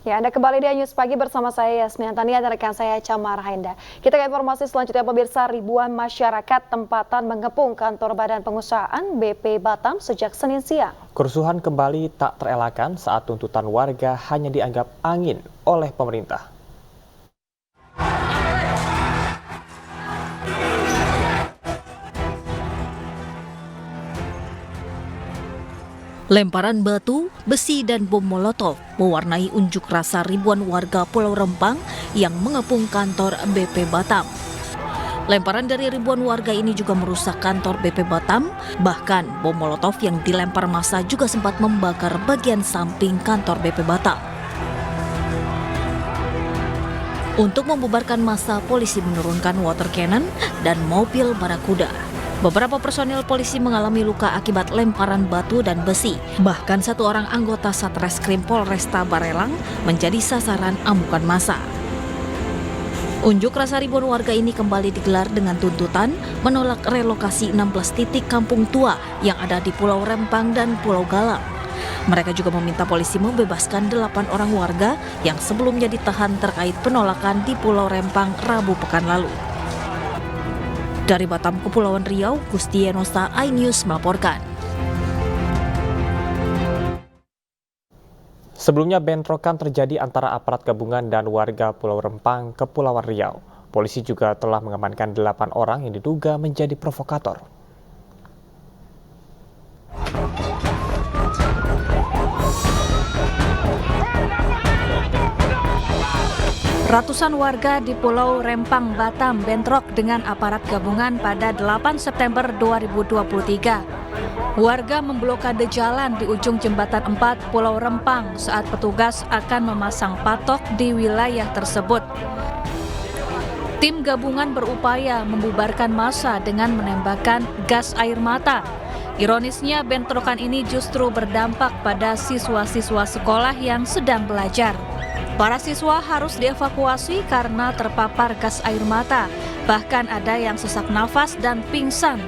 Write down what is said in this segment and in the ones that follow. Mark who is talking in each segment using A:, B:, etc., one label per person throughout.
A: Ya, Anda kembali di News Pagi bersama saya Yasmin Antania dan rekan saya Camar Haenda. Kita ke informasi selanjutnya, pemirsa. Ribuan masyarakat tempatan mengepung kantor Badan Pengusahaan BP Batam sejak Senin siang.
B: Kerusuhan kembali tak terelakkan saat tuntutan warga hanya dianggap angin oleh pemerintah.
C: Lemparan batu, besi, dan bom molotov mewarnai unjuk rasa ribuan warga Pulau Rempang yang mengepung kantor BP Batam. Lemparan dari ribuan warga ini juga merusak kantor BP Batam, bahkan bom molotov yang dilempar massa juga sempat membakar bagian samping kantor BP Batam. Untuk membubarkan massa, polisi menurunkan water cannon dan mobil barakuda. Beberapa personil polisi mengalami luka akibat lemparan batu dan besi. Bahkan satu orang anggota Satreskrim Polresta Barelang menjadi sasaran amukan massa. Unjuk rasa ribuan warga ini kembali digelar dengan tuntutan menolak relokasi 16 titik kampung tua yang ada di Pulau Rempang dan Pulau Galang. Mereka juga meminta polisi membebaskan 8 orang warga yang sebelumnya ditahan terkait penolakan di Pulau Rempang Rabu pekan lalu. Dari Batam, Kepulauan Riau, Gusti Enosa, iNews melaporkan.
B: Sebelumnya bentrokan terjadi antara aparat gabungan dan warga Pulau Rempang, Kepulauan Riau. Polisi juga telah mengamankan 8 orang yang diduga menjadi provokator.
D: Ratusan warga di Pulau Rempang, Batam bentrok dengan aparat gabungan pada 8 September 2023. Warga memblokade jalan di ujung Jembatan 4 Pulau Rempang saat petugas akan memasang patok di wilayah tersebut. Tim gabungan berupaya membubarkan massa dengan menembakkan gas air mata. Ironisnya, bentrokan ini justru berdampak pada siswa-siswa sekolah yang sedang belajar. Para siswa harus dievakuasi karena terpapar gas air mata, bahkan ada yang sesak nafas dan pingsan.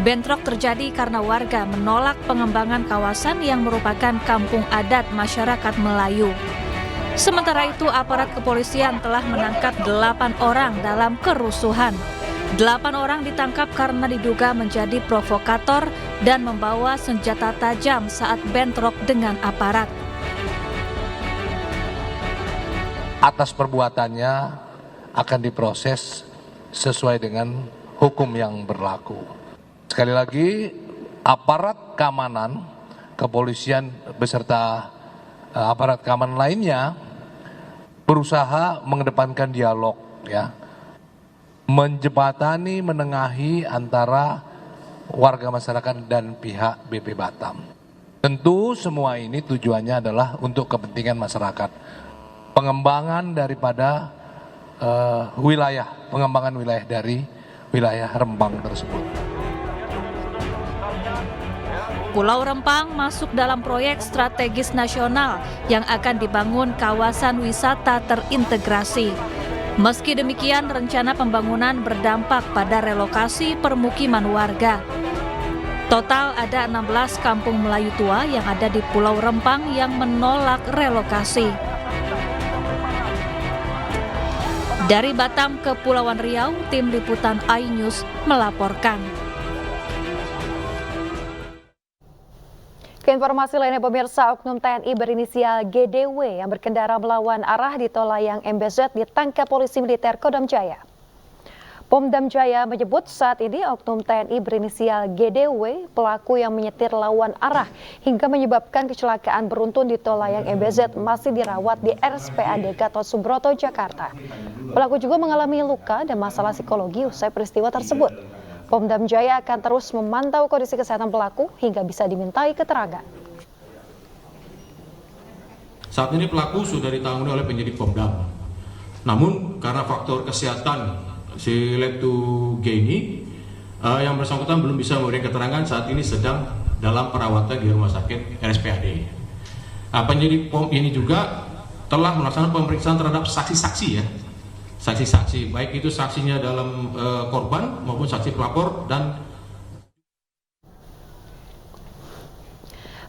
D: Bentrok terjadi karena warga menolak pengembangan kawasan yang merupakan kampung adat masyarakat Melayu. Sementara itu, aparat kepolisian telah menangkap 8 orang dalam kerusuhan. 8 orang ditangkap karena diduga menjadi provokator dan membawa senjata tajam saat bentrok dengan aparat.
E: Atas perbuatannya akan diproses sesuai dengan hukum yang berlaku. Sekali lagi, aparat keamanan, kepolisian beserta aparat keamanan lainnya berusaha mengedepankan dialog, ya, menjembatani, menengahi antara warga masyarakat dan pihak BP Batam. Tentu semua ini tujuannya adalah untuk kepentingan masyarakat. Pengembangan daripada pengembangan wilayah dari wilayah Rempang tersebut.
D: Pulau Rempang masuk dalam proyek strategis nasional yang akan dibangun kawasan wisata terintegrasi. Meski demikian, rencana pembangunan berdampak pada relokasi permukiman warga. Total ada 16 kampung Melayu tua yang ada di Pulau Rempang yang menolak relokasi. Dari Batam, Kepulauan Riau, tim liputan iNews melaporkan.
A: Ke informasi lainnya, pemirsa, oknum TNI berinisial GDW yang berkendara melawan arah di tol layang MBZ ditangkap polisi militer Kodam Jaya. Pomdam Jaya menyebut saat ini oknum TNI berinisial GDW pelaku yang menyetir lawan arah hingga menyebabkan kecelakaan beruntun di tol layang MBZ masih dirawat di RSPAD Gatot Subroto, Jakarta. Pelaku juga mengalami luka dan masalah psikologi usai peristiwa tersebut. Pomdam Jaya akan terus memantau kondisi kesehatan pelaku hingga bisa dimintai keterangan.
F: Saat ini pelaku sudah ditangani oleh penyidik Pomdam. Namun karena faktor kesehatan si Letu G ini yang bersangkutan belum bisa memberikan keterangan, saat ini sedang dalam perawatan di rumah sakit RSPAD. Penyidik POM ini juga telah melaksanakan pemeriksaan terhadap saksi-saksi, ya, saksi-saksi, baik itu saksinya dalam korban maupun saksi pelapor dan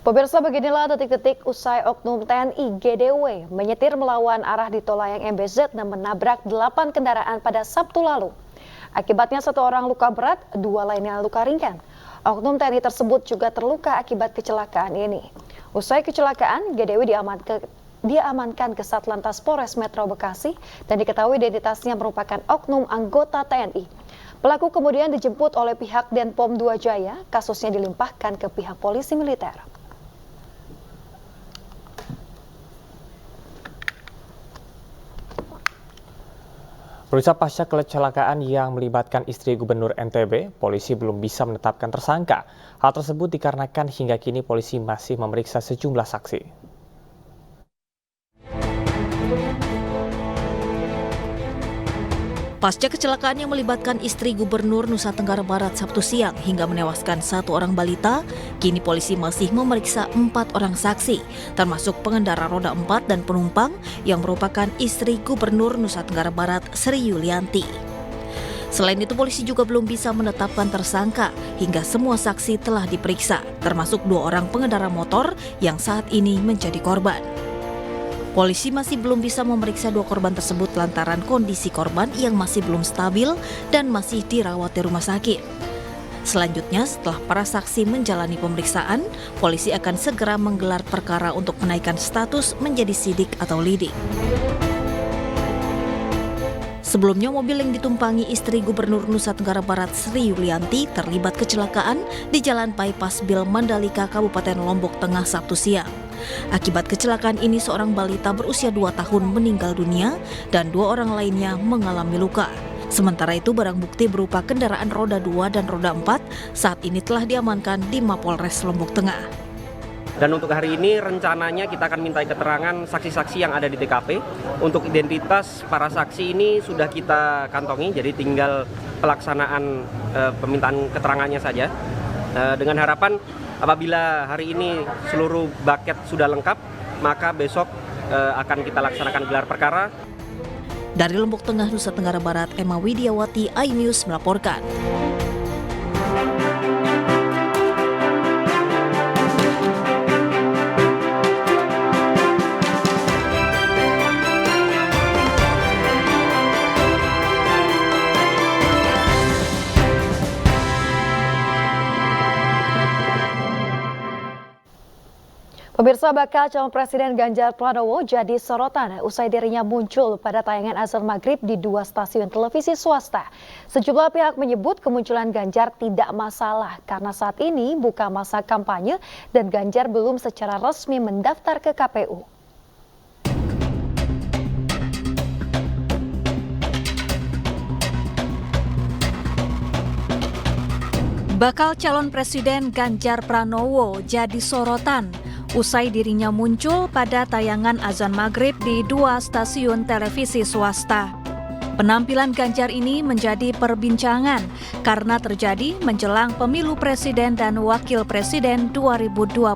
A: Pemirsa, beginilah detik-detik usai oknum TNI GDW menyetir melawan arah di tol layang MBZ dan menabrak 8 kendaraan pada Sabtu lalu. Akibatnya 1 orang luka berat, 2 lainnya luka ringan. Oknum TNI tersebut juga terluka akibat kecelakaan ini. Usai kecelakaan, GDW diamankan ke Satlantas Polres Metro Bekasi dan diketahui identitasnya merupakan oknum anggota TNI. Pelaku kemudian dijemput oleh pihak Denpom 2 Jaya, kasusnya dilimpahkan ke pihak polisi militer.
B: Pemirsa, pasca kecelakaan yang melibatkan istri Gubernur NTB, polisi belum bisa menetapkan tersangka. Hal tersebut dikarenakan hingga kini polisi masih memeriksa sejumlah saksi.
C: Pasca kecelakaan yang melibatkan istri Gubernur Nusa Tenggara Barat Sabtu siang hingga menewaskan 1 orang balita, kini polisi masih memeriksa 4 orang saksi, termasuk pengendara roda 4 dan penumpang yang merupakan istri Gubernur Nusa Tenggara Barat Sri Yulianti. Selain itu, polisi juga belum bisa menetapkan tersangka hingga semua saksi telah diperiksa, termasuk 2 orang pengendara motor yang saat ini menjadi korban. Polisi masih belum bisa memeriksa 2 korban tersebut lantaran kondisi korban yang masih belum stabil dan masih dirawat di rumah sakit. Selanjutnya, setelah para saksi menjalani pemeriksaan, polisi akan segera menggelar perkara untuk menaikkan status menjadi sidik atau lidik. Sebelumnya, mobil yang ditumpangi istri Gubernur Nusa Tenggara Barat Sri Yulianti terlibat kecelakaan di Jalan Bypass Bil Mandalika, Kabupaten Lombok Tengah Sabtu siang. Akibat kecelakaan ini, seorang balita berusia 2 tahun meninggal dunia dan 2 orang lainnya mengalami luka. Sementara itu, barang bukti berupa kendaraan roda 2 dan roda 4 saat ini telah diamankan di Mapolres Lombok Tengah.
G: Dan untuk hari ini rencananya kita akan minta keterangan saksi-saksi yang ada di TKP. Untuk identitas para saksi ini sudah kita kantongi, jadi tinggal pelaksanaan permintaan keterangannya saja. Dengan harapan apabila hari ini seluruh bucket sudah lengkap, maka besok akan kita laksanakan gelar perkara.
C: Dari Lombok Tengah, Nusa Tenggara Barat, Emma Widiawati, iNews melaporkan.
A: Pemirsa, bakal calon Presiden Ganjar Pranowo jadi sorotan usai dirinya muncul pada tayangan azan maghrib di 2 stasiun televisi swasta. Sejumlah pihak menyebut kemunculan Ganjar tidak masalah karena saat ini bukan masa kampanye dan Ganjar belum secara resmi mendaftar ke KPU.
D: Bakal calon Presiden Ganjar Pranowo jadi sorotan usai dirinya muncul pada tayangan azan maghrib di 2 stasiun televisi swasta. Penampilan Ganjar ini menjadi perbincangan karena terjadi menjelang pemilu presiden dan wakil presiden 2024.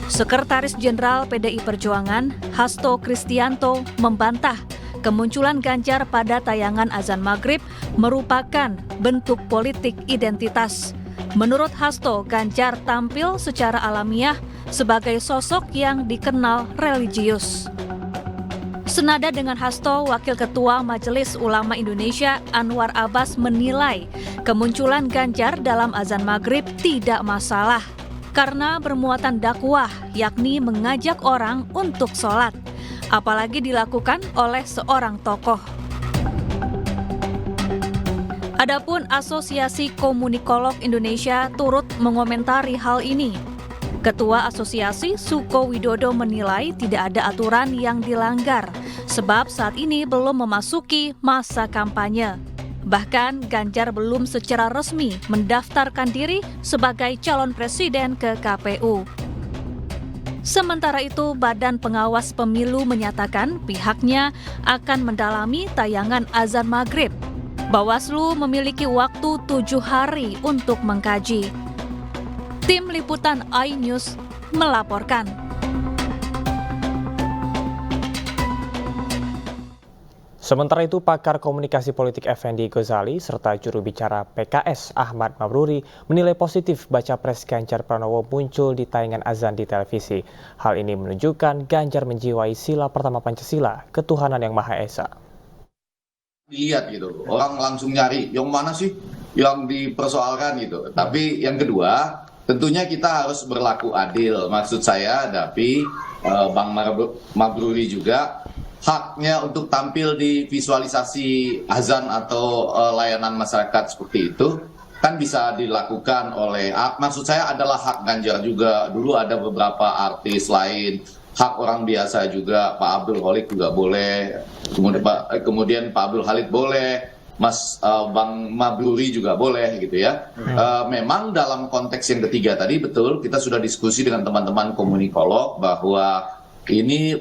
D: Sekretaris Jenderal PDI Perjuangan, Hasto Kristianto, membantah kemunculan Ganjar pada tayangan azan maghrib merupakan bentuk politik identitas. Menurut Hasto, Ganjar tampil secara alamiah sebagai sosok yang dikenal religius. Senada dengan Hasto, Wakil Ketua Majelis Ulama Indonesia Anwar Abbas menilai kemunculan Ganjar dalam azan maghrib tidak masalah karena bermuatan dakwah, yakni mengajak orang untuk sholat, apalagi dilakukan oleh seorang tokoh. Adapun Asosiasi Komunikolog Indonesia turut mengomentari hal ini. Ketua Asosiasi Suko Widodo menilai tidak ada aturan yang dilanggar sebab saat ini belum memasuki masa kampanye. Bahkan Ganjar belum secara resmi mendaftarkan diri sebagai calon presiden ke KPU. Sementara itu, Badan Pengawas Pemilu menyatakan pihaknya akan mendalami tayangan azan maghrib. Bawaslu memiliki waktu 7 hari untuk mengkaji. Tim Liputan iNews melaporkan.
B: Sementara itu, pakar komunikasi politik Effendi Ghazali serta juru bicara PKS Ahmad Mabruri menilai positif baca pres Ganjar Pranowo muncul di tayangan azan di televisi. Hal ini menunjukkan Ganjar menjiwai sila pertama Pancasila, ketuhanan yang Maha Esa.
H: Dilihat gitu, orang langsung nyari yang mana sih yang dipersoalkan gitu. Tapi yang kedua, tentunya kita harus berlaku adil. Maksud saya, tapi Bang Mabruri juga haknya untuk tampil di visualisasi azan atau layanan masyarakat seperti itu kan bisa dilakukan oleh, maksud saya adalah hak Ganjar juga. Dulu ada beberapa artis lain, hak orang biasa juga, Pak Abdul Khalid juga boleh, kemudian Pak Abdul Khalid boleh, Mas Bang Mabruri juga boleh gitu ya. Memang dalam konteks yang ketiga tadi betul kita sudah diskusi dengan teman-teman komunikolog bahwa ini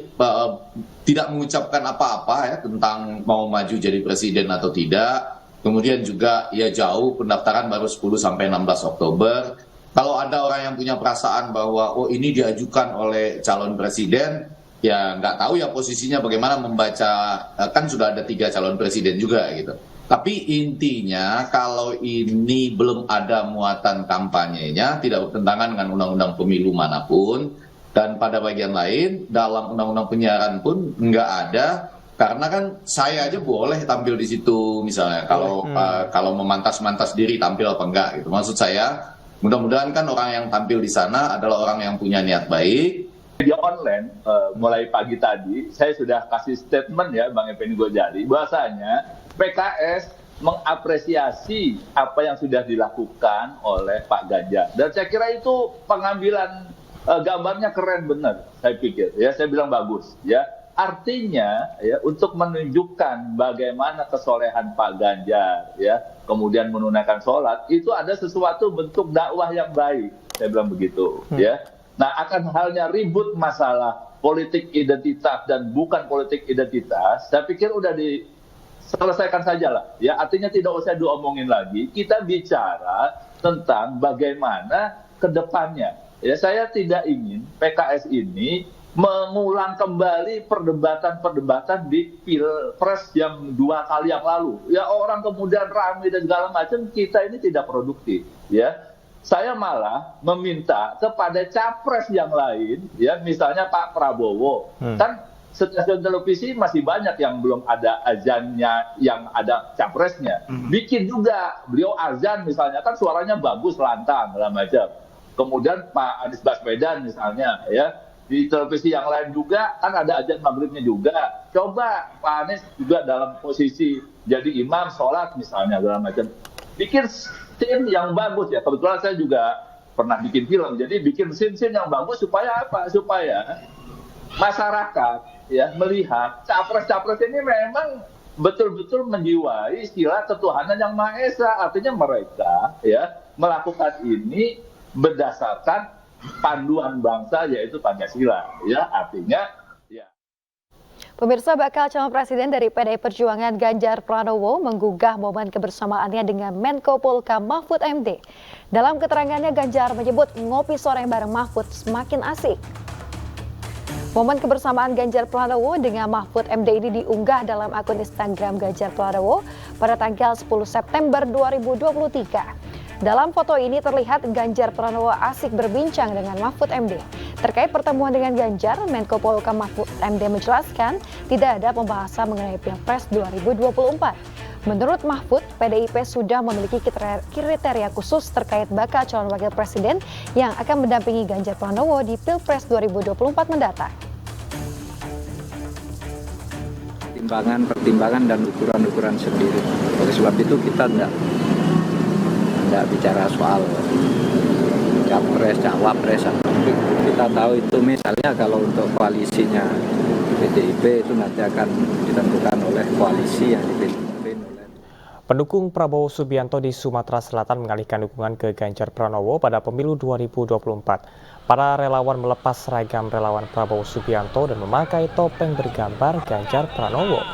H: tidak mengucapkan apa-apa ya tentang mau maju jadi presiden atau tidak. Kemudian juga ya jauh, pendaftaran baru 10 sampai 16 Oktober. Kalau ada orang yang punya perasaan bahwa oh ini diajukan oleh calon presiden, ya nggak tahu ya posisinya bagaimana membaca, kan sudah ada 3 calon presiden juga gitu. Tapi intinya kalau ini belum ada muatan kampanyenya, tidak bertentangan dengan undang-undang pemilu manapun. Dan pada bagian lain, dalam undang-undang penyiaran pun nggak ada, karena kan saya aja boleh tampil di situ misalnya, kalau memantas-mantas diri tampil apa enggak gitu. Maksud saya, mudah-mudahan kan orang yang tampil di sana adalah orang yang punya niat baik.
I: Media online, mulai pagi tadi, saya sudah kasih statement ya Bang Effendi Ghazali, bahwasanya PKS mengapresiasi apa yang sudah dilakukan oleh Pak Ganjar. Dan saya kira itu pengambilan gambarnya keren benar, saya pikir ya, saya bilang bagus ya. Artinya ya, untuk menunjukkan bagaimana kesolehan Pak Ganjar ya, kemudian menunaikan sholat, itu ada sesuatu bentuk dakwah yang baik, saya bilang begitu ya. Nah, akan halnya ribut masalah politik identitas dan bukan politik identitas, saya pikir udah diselesaikan saja lah ya. Artinya tidak usah diomongin lagi, kita bicara tentang bagaimana ke depannya. Ya, saya tidak ingin PKS ini mengulang kembali perdebatan-perdebatan di Pilpres yang 2 kali yang lalu. Ya, orang kemudian ramai dan segala macam, kita ini tidak produktif. Ya, saya malah meminta kepada capres yang lain, ya, misalnya Pak Prabowo, kan stasiun televisi masih banyak yang belum ada azannya, yang ada capresnya. Bikin juga, beliau azan misalnya, kan suaranya bagus, lantang, segala macam. Kemudian Pak Anies Baswedan misalnya ya, di televisi yang lain juga kan ada azan maghribnya juga. Coba Pak Anies juga dalam posisi jadi imam sholat misalnya, segala macam. Bikin scene yang bagus ya. Kebetulan saya juga pernah bikin film, jadi bikin scene yang bagus supaya apa? Supaya masyarakat ya melihat capres-capres ini memang betul-betul menjiwai sila ketuhanan yang Maha Esa. Artinya mereka ya melakukan ini berdasarkan panduan bangsa yaitu Pancasila ya, artinya ya.
A: Pemirsa, bakal calon presiden dari PDI Perjuangan Ganjar Pranowo menggugah momen kebersamaannya dengan Menko Polhukam Mahfud MD. Dalam keterangannya, Ganjar menyebut ngopi sore bareng Mahfud semakin asik. Momen kebersamaan Ganjar Pranowo dengan Mahfud MD ini diunggah dalam akun Instagram Ganjar Pranowo pada tanggal 10 September 2023. Dalam foto ini terlihat Ganjar Pranowo asik berbincang dengan Mahfud MD. Terkait pertemuan dengan Ganjar, Menko Polhukam Mahfud MD menjelaskan tidak ada pembahasan mengenai Pilpres 2024. Menurut Mahfud, PDIP sudah memiliki kriteria khusus terkait bakal calon wakil presiden yang akan mendampingi Ganjar Pranowo di Pilpres 2024 mendatang.
J: Pertimbangan dan ukuran-ukuran sendiri. Oleh sebab itu kita tidak bicara soal capres, cawapres. Kita tahu itu misalnya kalau untuk koalisinya PDIP itu nanti akan ditentukan oleh koalisi yang dipimpin oleh.
B: Pendukung Prabowo Subianto di Sumatera Selatan mengalihkan dukungan ke Ganjar Pranowo pada pemilu 2024. Para relawan melepas seragam relawan Prabowo Subianto dan memakai topeng bergambar Ganjar Pranowo.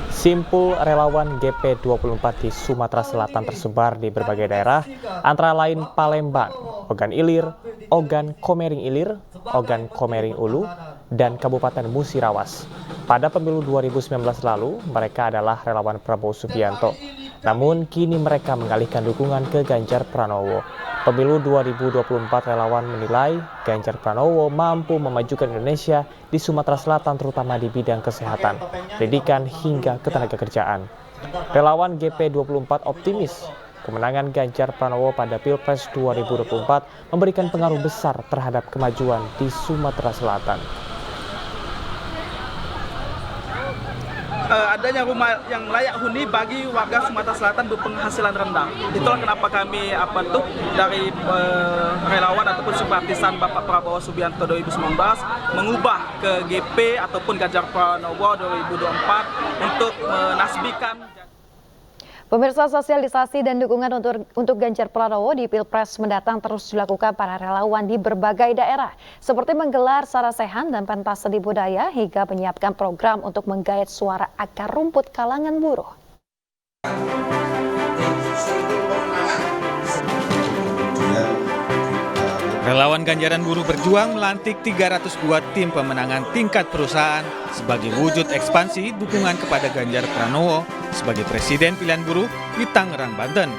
B: Simpul relawan GP24 di Sumatera Selatan tersebar di berbagai daerah, antara lain Palembang, Ogan Ilir, Ogan Komering Ilir, Ogan Komering Ulu, dan Kabupaten Musirawas. Pada pemilu 2019 lalu, mereka adalah relawan Prabowo Subianto. Namun kini mereka mengalihkan dukungan ke Ganjar Pranowo. Pemilu 2024 relawan menilai Ganjar Pranowo mampu memajukan Indonesia di Sumatera Selatan terutama di bidang kesehatan, pendidikan hingga ketenagakerjaan. Relawan GP24 optimis kemenangan Ganjar Pranowo pada Pilpres 2024 memberikan pengaruh besar terhadap kemajuan di Sumatera Selatan.
K: Adanya rumah yang layak huni bagi warga Sumatera Selatan berpenghasilan rendah. Itulah kenapa kami dari relawan ataupun simpatisan Bapak Prabowo Subianto 2019 mengubah ke GP ataupun Ganjar Pranowo 2024 untuk menasbihkan.
A: Pemirsa, sosialisasi dan dukungan untuk Ganjar Pranowo di Pilpres mendatang terus dilakukan para relawan di berbagai daerah, seperti menggelar sarasehan dan pentas seni budaya hingga menyiapkan program untuk menggait suara akar rumput kalangan buruh.
L: Relawan Ganjaran Buruh Berjuang melantik 302 tim pemenangan tingkat perusahaan sebagai wujud ekspansi dukungan kepada Ganjar Pranowo sebagai Presiden pilihan buruh di Tangerang, Banten.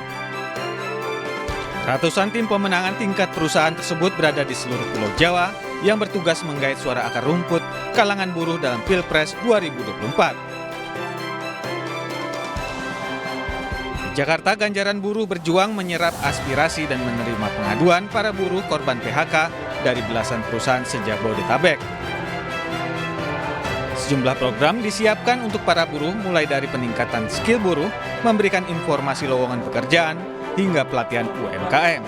L: Ratusan tim pemenangan tingkat perusahaan tersebut berada di seluruh Pulau Jawa yang bertugas menggait suara akar rumput kalangan buruh dalam Pilpres 2024. Jakarta, Ganjaran Buruh Berjuang menyerap aspirasi dan menerima pengaduan para buruh korban PHK dari belasan perusahaan sejak Bodetabek. Sejumlah program disiapkan untuk para buruh mulai dari peningkatan skill buruh, memberikan informasi lowongan pekerjaan, hingga pelatihan UMKM.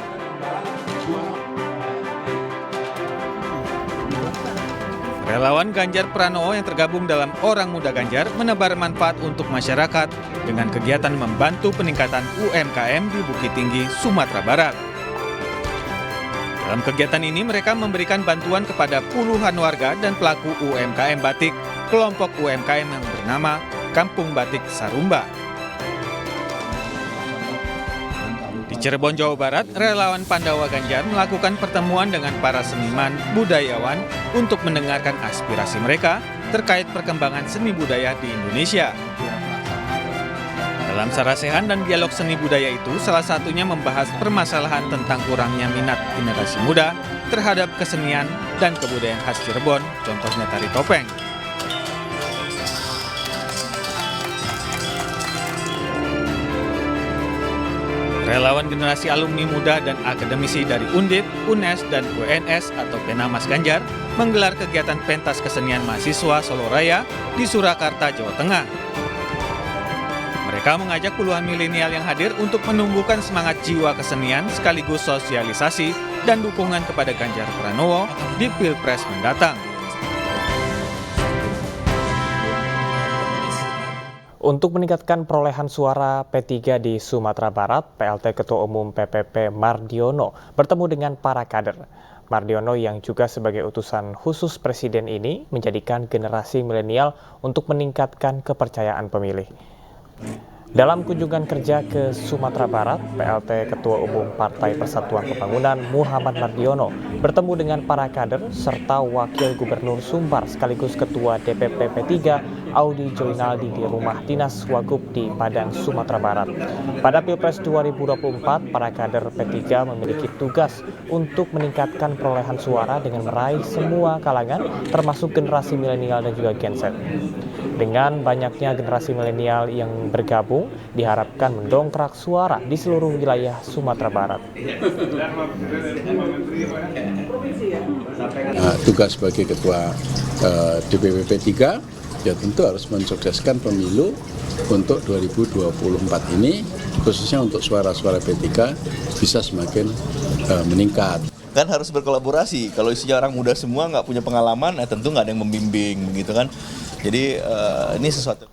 L: Relawan Ganjar Pranowo yang tergabung dalam Orang Muda Ganjar menebar manfaat untuk masyarakat dengan kegiatan membantu peningkatan UMKM di Bukit Tinggi, Sumatera Barat. Dalam kegiatan ini mereka memberikan bantuan kepada puluhan warga dan pelaku UMKM batik kelompok UMKM yang bernama Kampung Batik Sarumba. Di Cirebon, Jawa Barat, relawan Pandawa Ganjar melakukan pertemuan dengan para seniman budayawan untuk mendengarkan aspirasi mereka terkait perkembangan seni budaya di Indonesia. Dalam sarasehan dan dialog seni budaya itu, salah satunya membahas permasalahan tentang kurangnya minat generasi muda terhadap kesenian dan kebudayaan khas Cirebon, contohnya tari topeng. Relawan generasi alumni muda dan akademisi dari Undip, UNES, dan UNS atau Penamas Ganjar menggelar kegiatan pentas kesenian mahasiswa Solo Raya di Surakarta, Jawa Tengah. Mereka mengajak puluhan milenial yang hadir untuk menumbuhkan semangat jiwa kesenian sekaligus sosialisasi dan dukungan kepada Ganjar Pranowo di Pilpres mendatang.
B: Untuk meningkatkan perolehan suara P3 di Sumatera Barat, PLT Ketua Umum PPP Mardiono bertemu dengan para kader. Mardiono yang juga sebagai utusan khusus Presiden ini menjadikan generasi milenial untuk meningkatkan kepercayaan pemilih. Dalam kunjungan kerja ke Sumatera Barat, PLT Ketua Umum Partai Persatuan Pembangunan Muhammad Mardiono bertemu dengan para kader serta Wakil Gubernur Sumbar sekaligus Ketua DPP P3 Audi Joinaldi di rumah dinas Wagub di Padang, Sumatera Barat. Pada Pilpres 2024, para kader P3 memiliki tugas untuk meningkatkan perolehan suara dengan meraih semua kalangan termasuk generasi milenial dan juga Gen Z. Dengan banyaknya generasi milenial yang bergabung, diharapkan mendongkrak suara di seluruh wilayah Sumatera Barat.
M: Tugas sebagai Ketua DPP P3 ya tentu harus mensukseskan pemilu untuk 2024 ini, khususnya untuk suara-suara P3 bisa semakin meningkat.
N: Kan harus berkolaborasi, kalau isinya orang muda semua nggak punya pengalaman, tentu nggak ada yang membimbing begitu kan. Jadi ini sesuatu.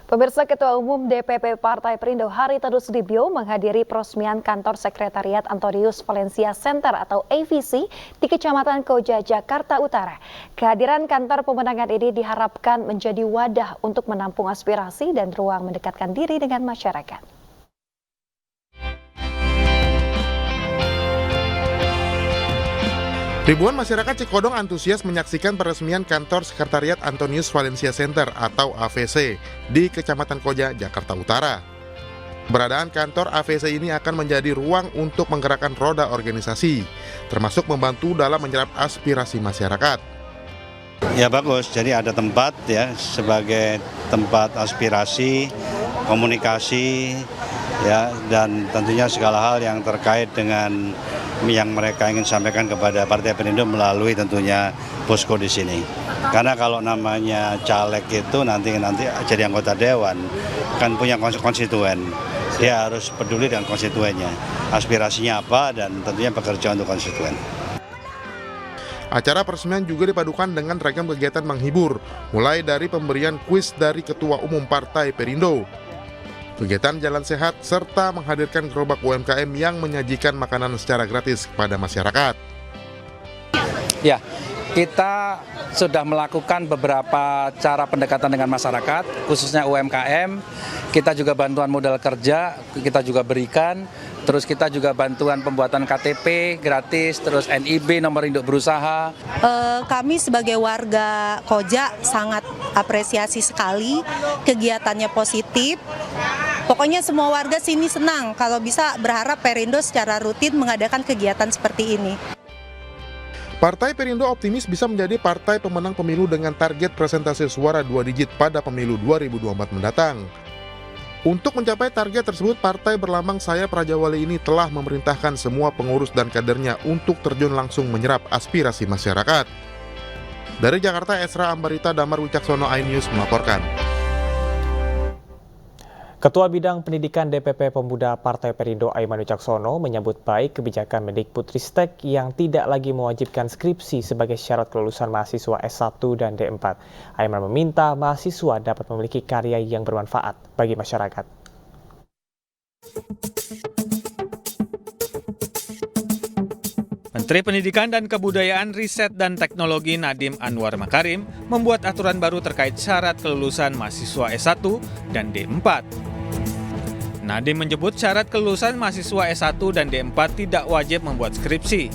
A: Pemirsa, Ketua Umum DPP Partai Perindo Haritanu Sudibyo menghadiri peresmian kantor sekretariat Antonius Valencia Center atau AVC di Kecamatan Koja, Jakarta Utara. Kehadiran kantor pemenangan ini diharapkan menjadi wadah untuk menampung aspirasi dan ruang mendekatkan diri dengan masyarakat.
O: Ribuan masyarakat Cikodong antusias menyaksikan peresmian kantor Sekretariat Antonius Valencia Center atau AVC di Kecamatan Koja, Jakarta Utara. Keberadaan kantor AVC ini akan menjadi ruang untuk menggerakkan roda organisasi, termasuk membantu dalam menyerap aspirasi masyarakat.
P: Ya bagus, jadi ada tempat ya sebagai tempat aspirasi, komunikasi ya, dan tentunya segala hal yang terkait dengan yang mereka ingin sampaikan kepada Partai Perindo melalui tentunya posko di sini. Karena kalau namanya caleg itu nanti jadi anggota dewan kan punya konstituen. Dia harus peduli dengan konstituennya. Aspirasinya apa dan tentunya bekerja untuk konstituen.
O: Acara peresmian juga dipadukan dengan ragam kegiatan menghibur, mulai dari pemberian kuis dari Ketua Umum Partai Perindo, kegiatan jalan sehat, serta menghadirkan gerobak UMKM yang menyajikan makanan secara gratis kepada masyarakat.
Q: Ya, kita sudah melakukan beberapa cara pendekatan dengan masyarakat, khususnya UMKM. Kita juga bantuan modal kerja, kita juga berikan. Terus kita juga bantuan pembuatan KTP gratis, terus NIB, nomor induk berusaha.
R: Kami sebagai warga Koja sangat apresiasi sekali, kegiatannya positif. Pokoknya semua warga sini senang, kalau bisa berharap Perindo secara rutin mengadakan kegiatan seperti ini.
O: Partai Perindo optimis bisa menjadi partai pemenang pemilu dengan target presentase suara 2 digit pada pemilu 2024 mendatang. Untuk mencapai target tersebut, partai berlambang sayap Raja Wali ini telah memerintahkan semua pengurus dan kadernya untuk terjun langsung menyerap aspirasi masyarakat. Dari Jakarta, Esra Ambarita, Damar Wicaksono, iNews melaporkan.
B: Ketua Bidang Pendidikan DPP Pemuda Partai Perindo Aiman Wicaksono menyambut baik kebijakan Mendikbudristek yang tidak lagi mewajibkan skripsi sebagai syarat kelulusan mahasiswa S1 dan D4. Aiman meminta mahasiswa dapat memiliki karya yang bermanfaat bagi masyarakat.
L: Menteri Pendidikan dan Kebudayaan, Riset dan Teknologi Nadiem Anwar Makarim membuat aturan baru terkait syarat kelulusan mahasiswa S1 dan D4. Nadiem menyebut syarat kelulusan mahasiswa S1 dan D4 tidak wajib membuat skripsi.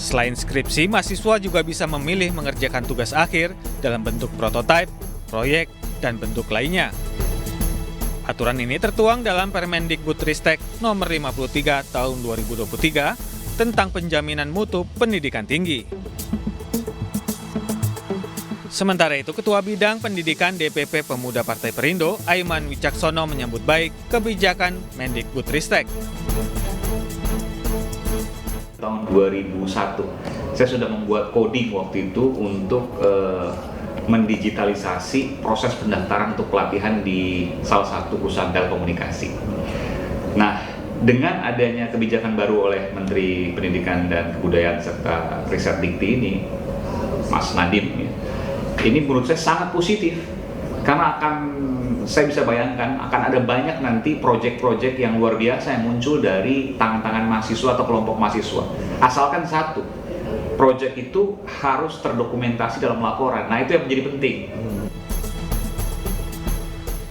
L: Selain skripsi, mahasiswa juga bisa memilih mengerjakan tugas akhir dalam bentuk prototipe, proyek, dan bentuk lainnya. Aturan ini tertuang dalam Permendikbudristek nomor 53 tahun 2023 tentang penjaminan mutu pendidikan tinggi. Sementara itu, Ketua Bidang Pendidikan DPP Pemuda Partai Perindo, Aiman Wicaksono menyambut baik kebijakan Mendikbudristek.
S: Tahun 2001, saya sudah membuat coding waktu itu untuk mendigitalisasi proses pendaftaran untuk pelatihan di salah satu perusahaan telekomunikasi. Nah, dengan adanya kebijakan baru oleh Menteri Pendidikan dan Kebudayaan serta Riset Dikti ini, Mas Nadiem, ini menurut saya sangat positif. Karena saya bisa bayangkan akan ada banyak nanti proyek-proyek yang luar biasa yang muncul dari tangan-tangan mahasiswa atau kelompok mahasiswa. Asalkan satu, proyek itu harus terdokumentasi dalam laporan. Nah, itu yang menjadi penting.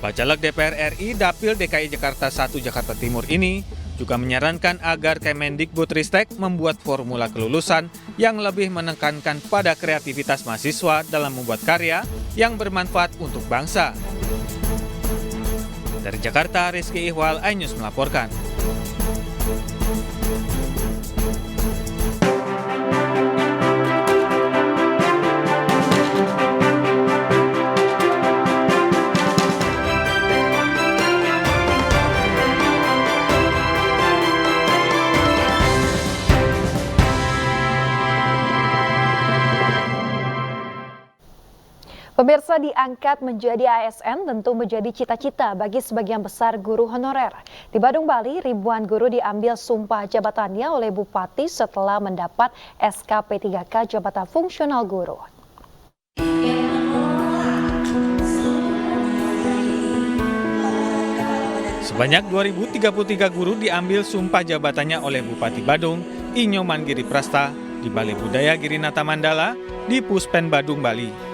L: Bacalek DPR RI Dapil DKI Jakarta 1 Jakarta Timur ini juga menyarankan agar Kemendikbudristek membuat formula kelulusan yang lebih menekankan pada kreativitas mahasiswa dalam membuat karya yang bermanfaat untuk bangsa. Dari Jakarta, Rizky Ihwal, iNews melaporkan.
A: Pemirsa, diangkat menjadi ASN tentu menjadi cita-cita bagi sebagian besar guru honorer. Di Badung, Bali, ribuan guru diambil sumpah jabatannya oleh Bupati setelah mendapat SKP 3K Jabatan Fungsional Guru.
L: Sebanyak 2.033 guru diambil sumpah jabatannya oleh Bupati Badung, Inyo Manggiri Prasta, di Balai Budaya Girinata Mandala, di Puspen Badung, Bali.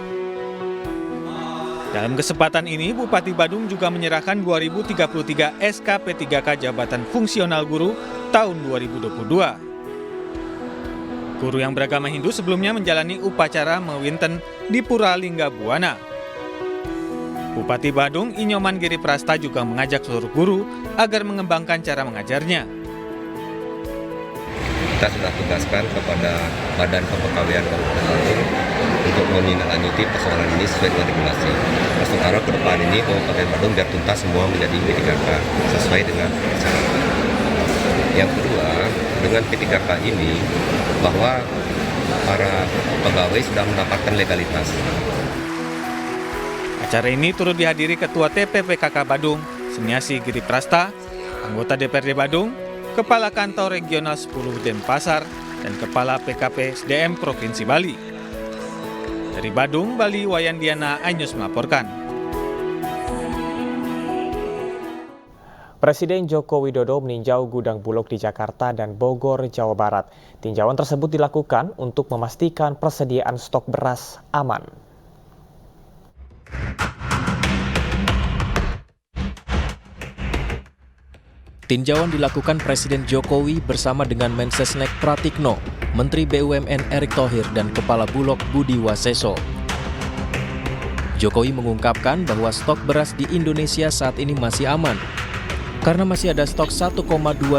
L: Dalam kesempatan ini, Bupati Badung juga menyerahkan 2.033 SKP 3K Jabatan Fungsional Guru tahun 2022. Guru yang beragama Hindu sebelumnya menjalani upacara mewinten di Pura Linggabuana. Bupati Badung, Inyoman Giri Prasta juga mengajak seluruh guru agar mengembangkan cara mengajarnya.
T: Kita sudah tugaskan kepada Badan Kepegawaian Kabupaten Badung untuk menindaklanjuti persoalan ini sesuai dengan regulasi. Sementara ke depan ini Kabupaten Badung biar tuntas semua menjadi P3K sesuai dengan persyaratan. Yang kedua, dengan P3K ini bahwa para pegawai sudah mendapatkan legalitas.
L: Acara ini turut dihadiri Ketua TPPKK Badung, Semiasi Giri Prasta, anggota DPRD Badung, Kepala Kantor Regional 10 Denpasar, dan Kepala PKP SDM Provinsi Bali. Dari Badung, Bali, Wayan Diana, iNews melaporkan.
B: Presiden Joko Widodo meninjau gudang Bulog di Jakarta dan Bogor, Jawa Barat. Tinjauan tersebut dilakukan untuk memastikan persediaan stok beras aman.
U: Tinjauan dilakukan Presiden Jokowi bersama dengan Mensesnek Pratikno, Menteri BUMN Erick Thohir, dan Kepala Bulog Budi Waseso. Jokowi mengungkapkan bahwa stok beras di Indonesia saat ini masih aman, karena masih ada stok 1,2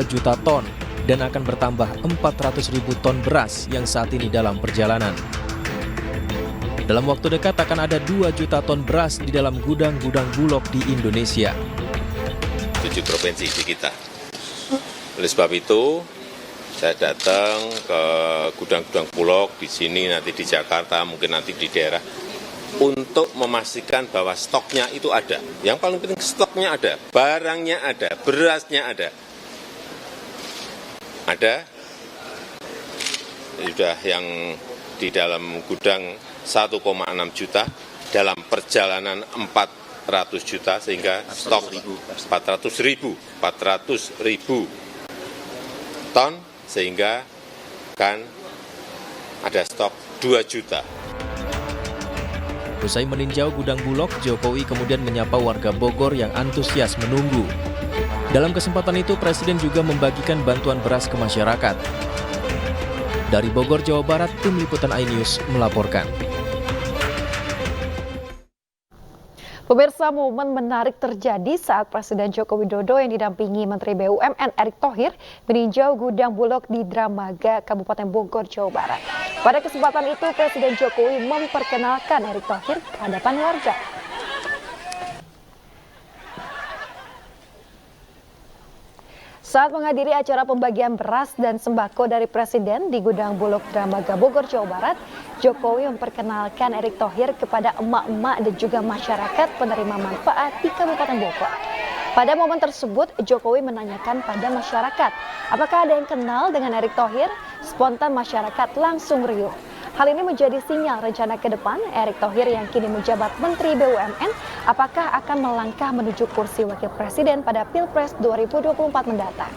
U: juta ton dan akan bertambah 400.000 ton beras yang saat ini dalam perjalanan. Dalam waktu dekat akan ada 2 juta ton beras di dalam gudang-gudang Bulog di Indonesia.
V: 7 provinsi di kita. Oleh sebab itu, saya datang ke gudang-gudang Bulog di sini, nanti di Jakarta, mungkin nanti di daerah, untuk memastikan bahwa stoknya itu ada. Yang paling penting stoknya ada, barangnya ada, berasnya ada. Ada, sudah yang di dalam gudang 1,6 juta, dalam perjalanan 400 juta, sehingga stok 400.000 ton, sehingga kan ada stok 2 juta.
U: Usai meninjau gudang Bulog, Jokowi kemudian menyapa warga Bogor yang antusias menunggu. Dalam kesempatan itu, Presiden juga membagikan bantuan beras ke masyarakat. Dari Bogor, Jawa Barat, Tim Liputan iNews melaporkan.
A: Pemirsa, momen menarik terjadi saat Presiden Joko Widodo yang didampingi Menteri BUMN Erick Thohir meninjau gudang Bulog di Dramaga, Kabupaten Bogor, Jawa Barat. Pada kesempatan itu, Presiden Jokowi memperkenalkan Erick Thohir ke hadapan warga. Saat menghadiri acara pembagian beras dan sembako dari Presiden di gudang Bulog Dramaga, Bogor, Jawa Barat, Jokowi memperkenalkan Erick Thohir kepada emak-emak dan juga masyarakat penerima manfaat di Kabupaten Bogor. Pada momen tersebut, Jokowi menanyakan pada masyarakat, apakah ada yang kenal dengan Erick Thohir? Spontan masyarakat langsung riuh. Hal ini menjadi sinyal rencana ke depan Erick Thohir yang kini menjabat Menteri BUMN, apakah akan melangkah menuju kursi Wakil Presiden pada Pilpres 2024 mendatang.